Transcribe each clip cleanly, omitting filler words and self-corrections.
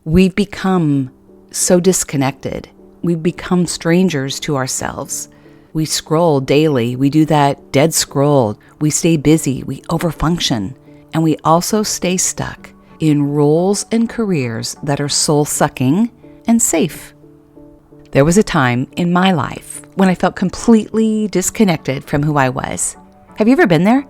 We've become so disconnected. We've become strangers to ourselves. We scroll daily. We do that dead scroll. We stay busy. We overfunction. And we also stay stuck in roles and careers that are soul-sucking and safe. There was a time in my life when I felt completely disconnected from who I was. Have you ever been there?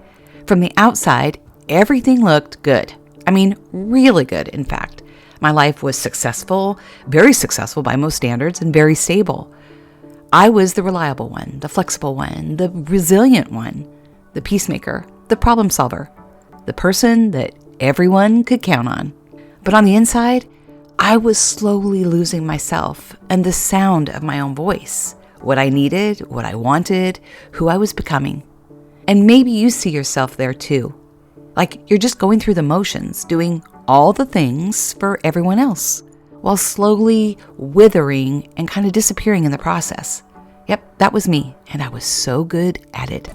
From the outside, everything looked good. I mean, really good, in fact. My life was successful, very successful by most standards, and very stable. I was the reliable one, the flexible one, the resilient one, the peacemaker, the problem solver, the person that everyone could count on. But on the inside, I was slowly losing myself and the sound of my own voice, what I needed, what I wanted, who I was becoming. And maybe you see yourself there too. Like you're just going through the motions, doing all the things for everyone else, while slowly withering and kind of disappearing in the process. Yep, that was me, and I was so good at it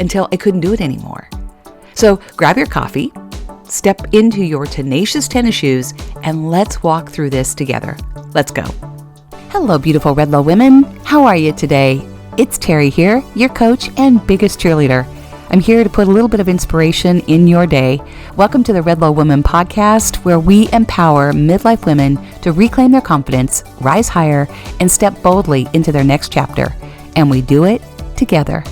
until I couldn't do it anymore. So grab your coffee, step into your tenacious tennis shoes, and let's walk through this together. Let's go. Hello, beautiful Redlo women. How are you today? It's Terri here, your coach and biggest cheerleader. I'm here to put a little bit of inspiration in your day. Welcome to the Redlo Women podcast, where we empower midlife women to reclaim their confidence, rise higher, and step boldly into their next chapter. And we do it together.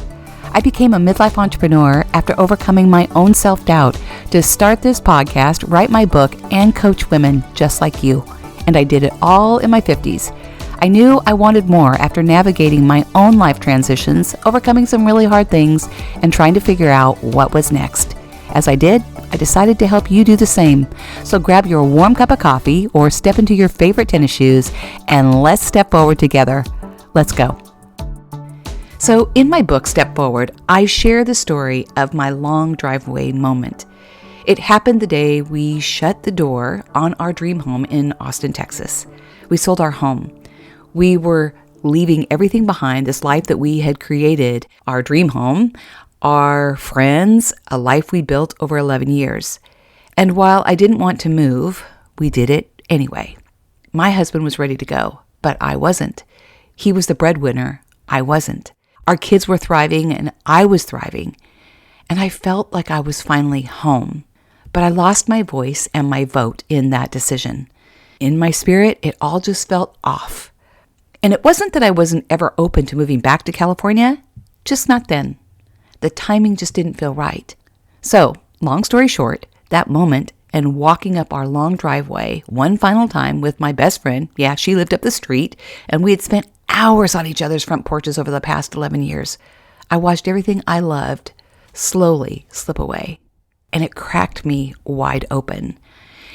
I became a midlife entrepreneur after overcoming my own self-doubt to start this podcast, write my book, and coach women just like you. And I did it all in my 50s. I knew I wanted more after navigating my own life transitions, overcoming some really hard things, and trying to figure out what was next. As I did, I decided to help you do the same. So grab your warm cup of coffee or step into your favorite tennis shoes and let's step forward together. Let's go. So in my book, Step Forward, I share the story of my long driveway moment. It happened the day we shut the door on our dream home in Austin, Texas. We sold our home. We were leaving everything behind, this life that we had created, our dream home, our friends, a life we built over 11 years. And while I didn't want to move, we did it anyway. My husband was ready to go, but I wasn't. He was the breadwinner. I wasn't. Our kids were thriving and I was thriving. And I felt like I was finally home. But I lost my voice and my vote in that decision. In my spirit, it all just felt off. And it wasn't that I wasn't ever open to moving back to California, just not then. The timing just didn't feel right. So, long story short, that moment and walking up our long driveway one final time with my best friend, yeah, she lived up the street, and we had spent hours on each other's front porches over the past 11 years. I watched everything I loved slowly slip away, and it cracked me wide open.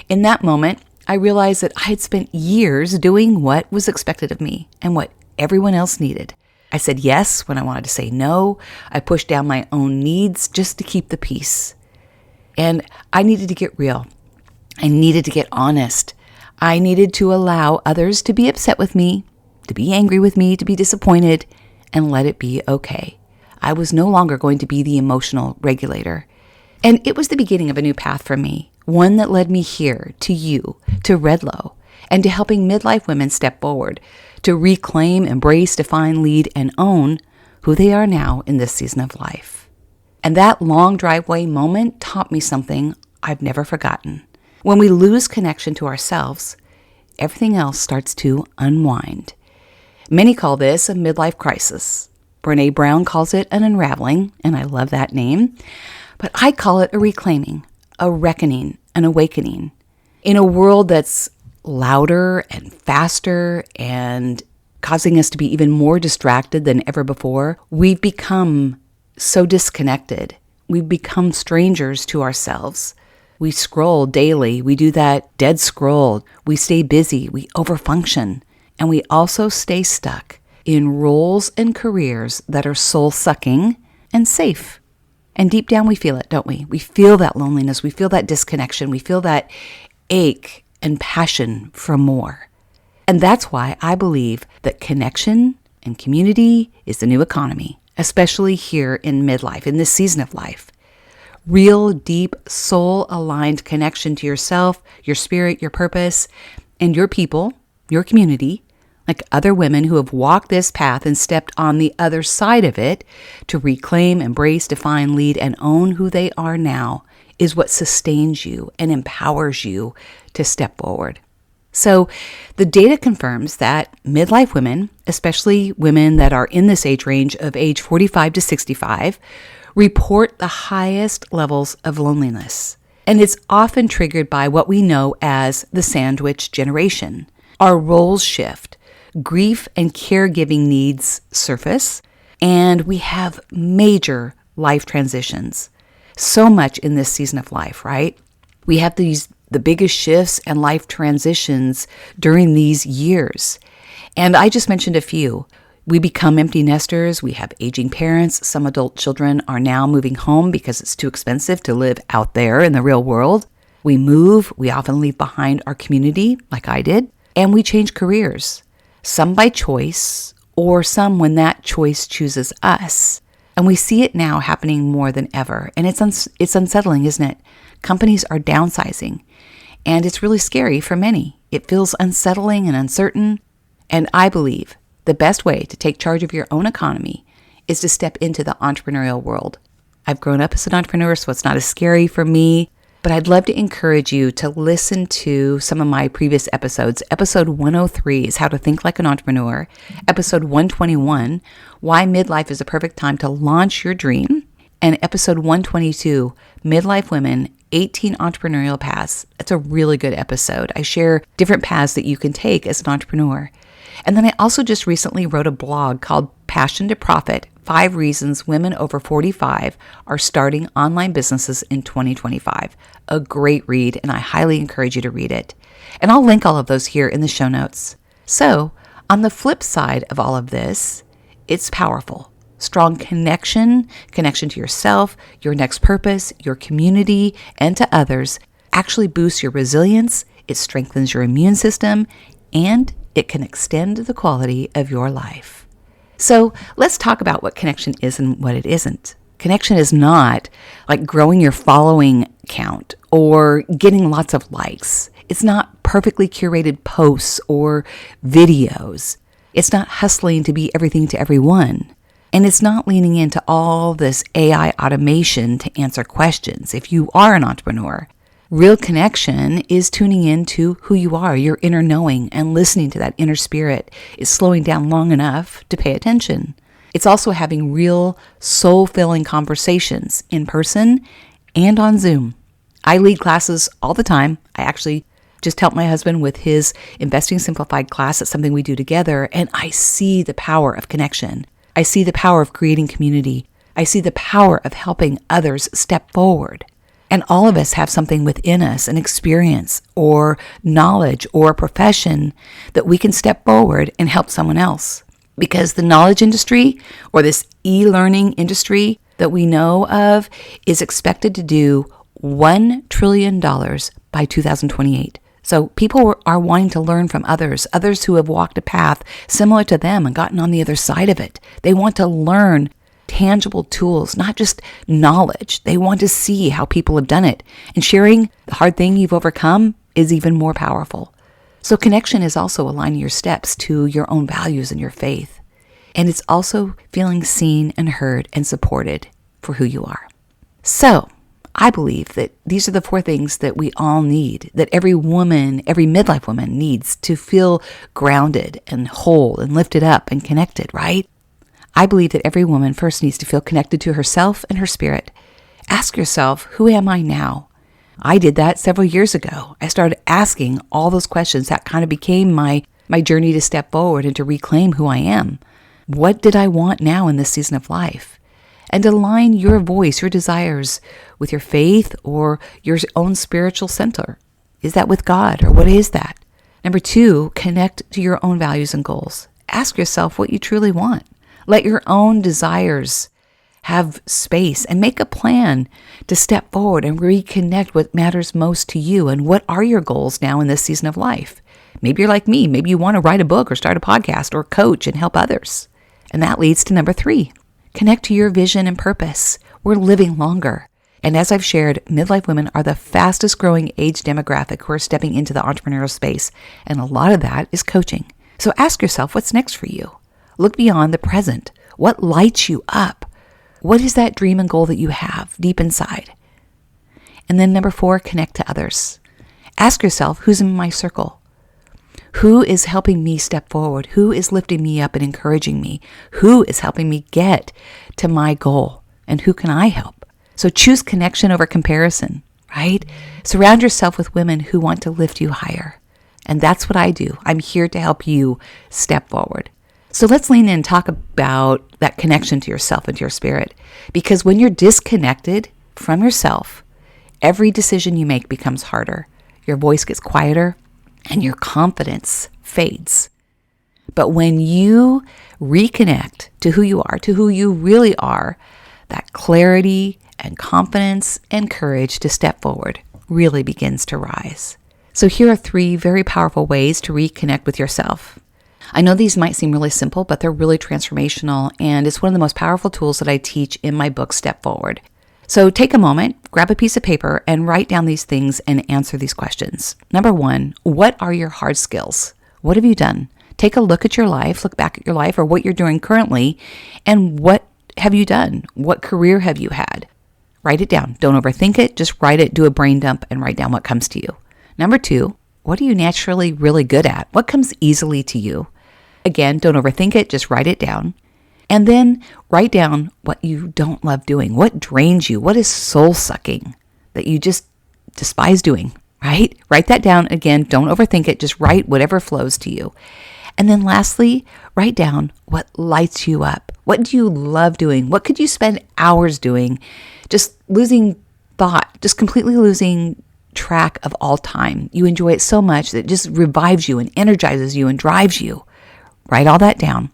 In that moment, I realized that I had spent years doing what was expected of me and what everyone else needed. I said yes when I wanted to say no. I pushed down my own needs just to keep the peace. And I needed to get real. I needed to get honest. I needed to allow others to be upset with me, to be angry with me, to be disappointed, and let it be okay. I was no longer going to be the emotional regulator. And it was the beginning of a new path for me. One that led me here, to you, to Redlo, and to helping midlife women step forward, to reclaim, embrace, define, lead, and own who they are now in this season of life. And that long driveway moment taught me something I've never forgotten. When we lose connection to ourselves, everything else starts to unwind. Many call this a midlife crisis. Brene Brown calls it an unraveling, and I love that name. But I call it a reclaiming, a reckoning, an awakening. In a world that's louder and faster and causing us to be even more distracted than ever before, we've become so disconnected. We've become strangers to ourselves. We scroll daily. We do that dead scroll. We stay busy. We overfunction. And we also stay stuck in roles and careers that are soul-sucking and safe. And deep down we feel it, don't we? We feel that loneliness. We feel that disconnection. We feel that ache and passion for more. And that's why I believe that connection and community is the new economy, especially here in midlife, in this season of life. Real, deep, soul-aligned connection to yourself, your spirit, your purpose, and your people, your community, like other women who have walked this path and stepped on the other side of it to reclaim, embrace, define, lead, and own who they are now, is what sustains you and empowers you to step forward. So the data confirms that midlife women, especially women that are in this age range of age 45 to 65, report the highest levels of loneliness. And it's often triggered by what we know as the sandwich generation. Our roles shift, grief and caregiving needs surface, and we have major life transitions. So much in this season of life, right? We have the biggest shifts and life transitions during these years. And I just mentioned a few. We become empty nesters. We have aging parents. Some adult children are now moving home because it's too expensive to live out there in the real world. We move. We often leave behind our community, like I did, and we change careers. Some by choice, or some when that choice chooses us. And we see it now happening more than ever. And it's unsettling, isn't it? Companies are downsizing. And it's really scary for many. It feels unsettling and uncertain. And I believe the best way to take charge of your own economy is to step into the entrepreneurial world. I've grown up as an entrepreneur, so it's not as scary for me. But I'd love to encourage you to listen to some of my previous episodes. Episode 103 is How to Think Like an Entrepreneur. Episode 121, Why Midlife is a Perfect Time to Launch Your Dream. And episode 122, Midlife Women, 18 Entrepreneurial Paths. It's a really good episode. I share different paths that you can take as an entrepreneur. And then I also just recently wrote a blog called Passion to Profit, 5 Reasons Women Over 45 Are Starting Online Businesses in 2025. A great read, and I highly encourage you to read it. And I'll link all of those here in the show notes. So, on the flip side of all of this, it's powerful. Strong connection to yourself, your next purpose, your community, and to others actually boosts your resilience, it strengthens your immune system, and it can extend the quality of your life. So let's talk about what connection is and what it isn't. Connection is not like growing your following count or getting lots of likes. It's not perfectly curated posts or videos. It's not hustling to be everything to everyone. And it's not leaning into all this AI automation to answer questions. If you are an entrepreneur, real connection is tuning into who you are, your inner knowing, and listening to that inner spirit. Is slowing down long enough to pay attention. It's also having real soul-filling conversations in person and on Zoom. I lead classes all the time. I actually just helped my husband with his Investing Simplified class. It's something we do together, and I see the power of connection. I see the power of creating community. I see the power of helping others step forward. And all of us have something within us, an experience or knowledge or a profession that we can step forward and help someone else. Because the knowledge industry or this e-learning industry that we know of is expected to do $1 trillion by 2028. So people are wanting to learn from others who have walked a path similar to them and gotten on the other side of it. They want to learn tangible tools, not just knowledge. They want to see how people have done it. And sharing the hard thing you've overcome is even more powerful. So connection is also aligning your steps to your own values and your faith. And it's also feeling seen and heard and supported for who you are. So I believe that these are the 4 things that we all need, that every woman, every midlife woman needs to feel grounded and whole and lifted up and connected, right? I believe that every woman first needs to feel connected to herself and her spirit. Ask yourself, who am I now? I did that several years ago. I started asking all those questions. That kind of became my journey to step forward and to reclaim who I am. What did I want now in this season of life? And align your voice, your desires with your faith or your own spiritual center. Is that with God, or what is that? Number 2, connect to your own values and goals. Ask yourself what you truly want. Let your own desires have space and make a plan to step forward and reconnect what matters most to you. And what are your goals now in this season of life? Maybe you're like me. Maybe you want to write a book or start a podcast or coach and help others. And that leads to number 3. Connect to your vision and purpose. We're living longer, And as I've shared, midlife women are the fastest growing age demographic who are stepping into the entrepreneurial space. And a lot of that is coaching. So ask yourself, what's next for you? Look beyond the present. What lights you up? What is that dream and goal that you have deep inside? And then number 4, connect to others. Ask yourself, who's in my circle? Who is helping me step forward? Who is lifting me up and encouraging me? Who is helping me get to my goal? And who can I help? So choose connection over comparison, right? Surround yourself with women who want to lift you higher. And that's what I do. I'm here to help you step forward. So let's lean in and talk about that connection to yourself and to your spirit. Because when you're disconnected from yourself, every decision you make becomes harder. Your voice gets quieter and your confidence fades. But when you reconnect to who you are, to who you really are, that clarity and confidence and courage to step forward really begins to rise. So here are 3 very powerful ways to reconnect with yourself. I know these might seem really simple, but they're really transformational, and it's one of the most powerful tools that I teach in my book, Step Forward. So take a moment, grab a piece of paper, and write down these things and answer these questions. Number 1, what are your hard skills? What have you done? Take a look at your life, look back at your life or what you're doing currently, and what have you done? What career have you had? Write it down. Don't overthink it. Just write it, do a brain dump, and write down what comes to you. Number 2, what are you naturally really good at? What comes easily to you? Again, don't overthink it. Just write it down. And then write down what you don't love doing. What drains you? What is soul-sucking that you just despise doing, right? Write that down. Again, don't overthink it. Just write whatever flows to you. And then lastly, write down what lights you up. What do you love doing? What could you spend hours doing? Just losing thought, just completely losing track of all time. You enjoy it so much that it just revives you and energizes you and drives you. Write all that down.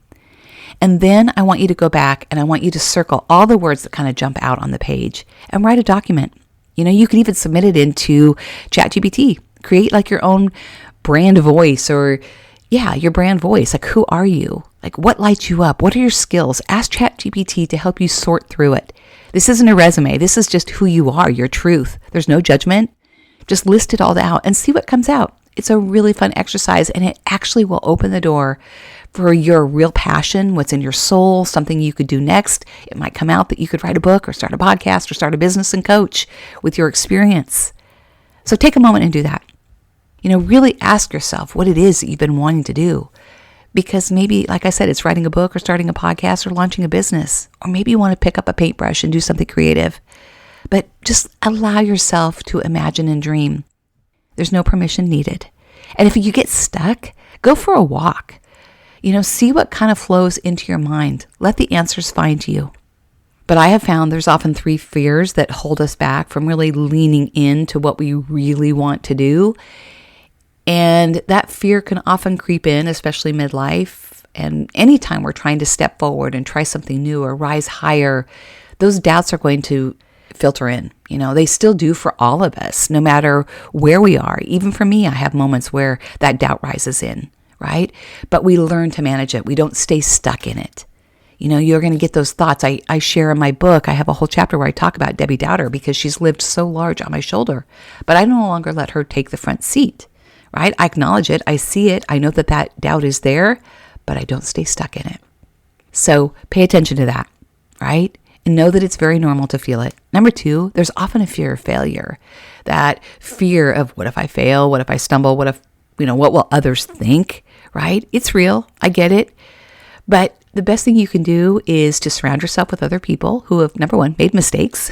And then I want you to go back and I want you to circle all the words that kind of jump out on the page and write a document. You can even submit it into ChatGPT. Create like your own brand voice or your brand voice. Like, who are you? Like, what lights you up? What are your skills? Ask ChatGPT to help you sort through it. This isn't a resume. This is just who you are, your truth. There's no judgment. Just list it all out and see what comes out. It's a really fun exercise, and it actually will open the door for your real passion, what's in your soul, something you could do next. It might come out that you could write a book or start a podcast or start a business and coach with your experience. So take a moment and do that. Really ask yourself what it is that you've been wanting to do. Because maybe, like I said, it's writing a book or starting a podcast or launching a business. Or maybe you want to pick up a paintbrush and do something creative. But just allow yourself to imagine and dream. There's no permission needed. And if you get stuck, go for a walk. See what kind of flows into your mind. Let the answers find you. But I have found there's often 3 fears that hold us back from really leaning into what we really want to do. And that fear can often creep in, especially midlife. And anytime we're trying to step forward and try something new or rise higher, those doubts are going to filter in. They still do for all of us, no matter where we are. Even for me, I have moments where that doubt rises in, right? But we learn to manage it. We don't stay stuck in it. You're going to get those thoughts. I share in my book, I have a whole chapter where I talk about Debbie Doubter because she's lived so large on my shoulder. But I no longer let her take the front seat, right? I acknowledge it. I see it. I know that doubt is there, but I don't stay stuck in it. So pay attention to that, right? And know that it's very normal to feel it. Number 2, there's often a fear of failure. That fear of what if I fail? What if I stumble? What if, what will others think, right? It's real. I get it. But the best thing you can do is to surround yourself with other people who have, number 1, made mistakes,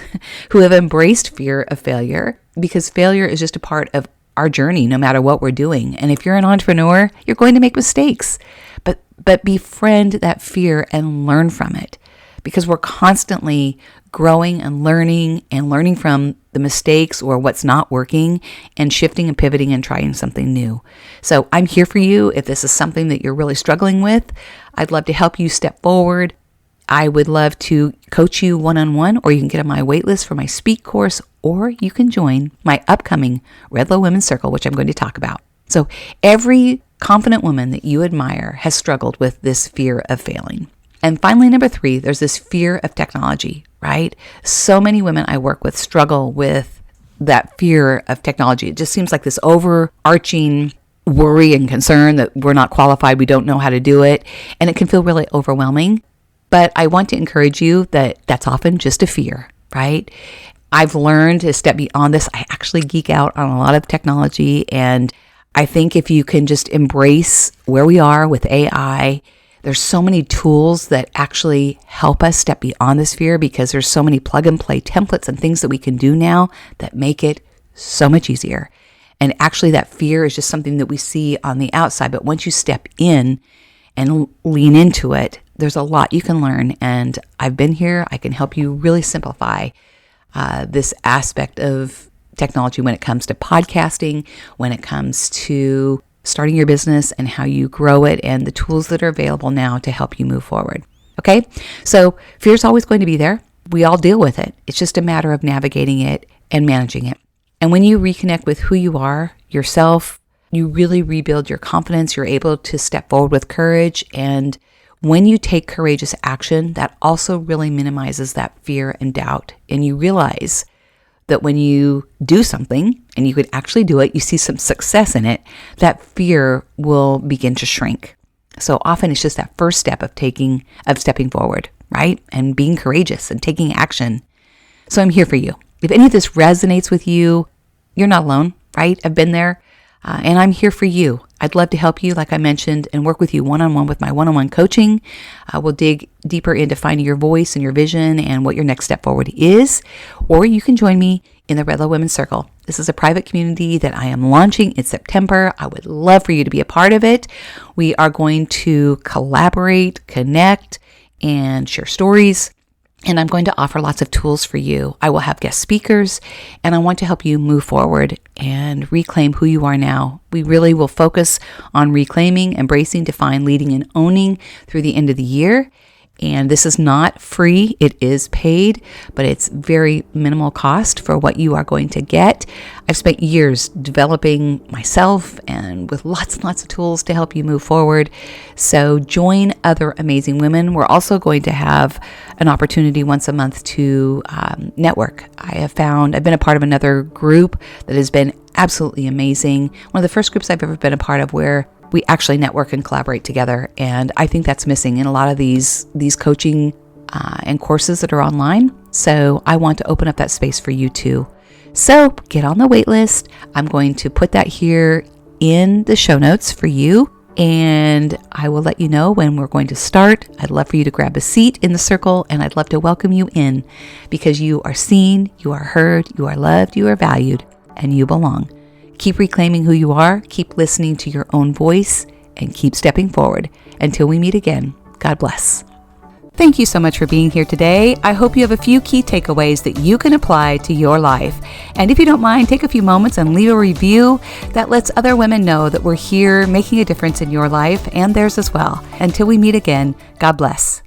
who have embraced fear of failure, because failure is just a part of our journey, no matter what we're doing. And if you're an entrepreneur, you're going to make mistakes, but befriend that fear and learn from it. Because we're constantly growing and learning from the mistakes or what's not working and shifting and pivoting and trying something new. So I'm here for you. If this is something that you're really struggling with, I'd love to help you step forward. I would love to coach you one-on-one, or you can get on my waitlist for my Speak course, or you can join my upcoming Redlo Women's Circle, which I'm going to talk about. So every confident woman that you admire has struggled with this fear of failing. And finally, number 3, there's this fear of technology, right? So many women I work with struggle with that fear of technology. It just seems like this overarching worry and concern that we're not qualified, we don't know how to do it, and it can feel really overwhelming. But I want to encourage you that that's often just a fear, right? I've learned to step beyond this. I actually geek out on a lot of technology, and I think if you can just embrace where we are with AI, there's so many tools that actually help us step beyond this fear, because there's so many plug and play templates and things that we can do now that make it so much easier. And actually that fear is just something that we see on the outside, but once you step in and lean into it, there's a lot you can learn. And I've been here. I can help you really simplify this aspect of technology when it comes to podcasting, when it comes to starting your business and how you grow it, and the tools that are available now to help you move forward. Okay? So fear is always going to be there. We all deal with it. It's just a matter of navigating it and managing it. And when you reconnect with who you are, yourself, you really rebuild your confidence. You're able to step forward with courage. And when you take courageous action, that also really minimizes that fear and doubt. And you realize that when you do something and you could actually do it, you see some success in it, that fear will begin to shrink. So often it's just that first step of stepping forward, right? And being courageous and taking action. So I'm here for you. If any of this resonates with you, you're not alone, right? I've been there, and I'm here for you. I'd love to help you, like I mentioned, and work with you one-on-one with my one-on-one coaching. We'll dig deeper into finding your voice and your vision and what your next step forward is. Or you can join me in the Redlo Women's Circle. This is a private community that I am launching in September. I would love for you to be a part of it. We are going to collaborate, connect, and share stories. And I'm going to offer lots of tools for you. I will have guest speakers, and I want to help you move forward and reclaim who you are now. We really will focus on reclaiming, embracing, define, leading, and owning through the end of the year. And this is not free. It is paid, but it's very minimal cost for what you are going to get. I've spent years developing myself and with lots and lots of tools to help you move forward. So join other amazing women. We're also going to have an opportunity once a month to network. I've been a part of another group that has been absolutely amazing. One of the first groups I've ever been a part of where we actually network and collaborate together. And I think that's missing in a lot of these coaching and courses that are online. So I want to open up that space for you too. So get on the wait list. I'm going to put that here in the show notes for you. And I will let you know when we're going to start. I'd love for you to grab a seat in the circle, and I'd love to welcome you in, because you are seen, you are heard, you are loved, you are valued, and you belong. Keep reclaiming who you are, keep listening to your own voice, and keep stepping forward. Until we meet again, God bless. Thank you so much for being here today. I hope you have a few key takeaways that you can apply to your life. And if you don't mind, take a few moments and leave a review that lets other women know that we're here making a difference in your life and theirs as well. Until we meet again, God bless.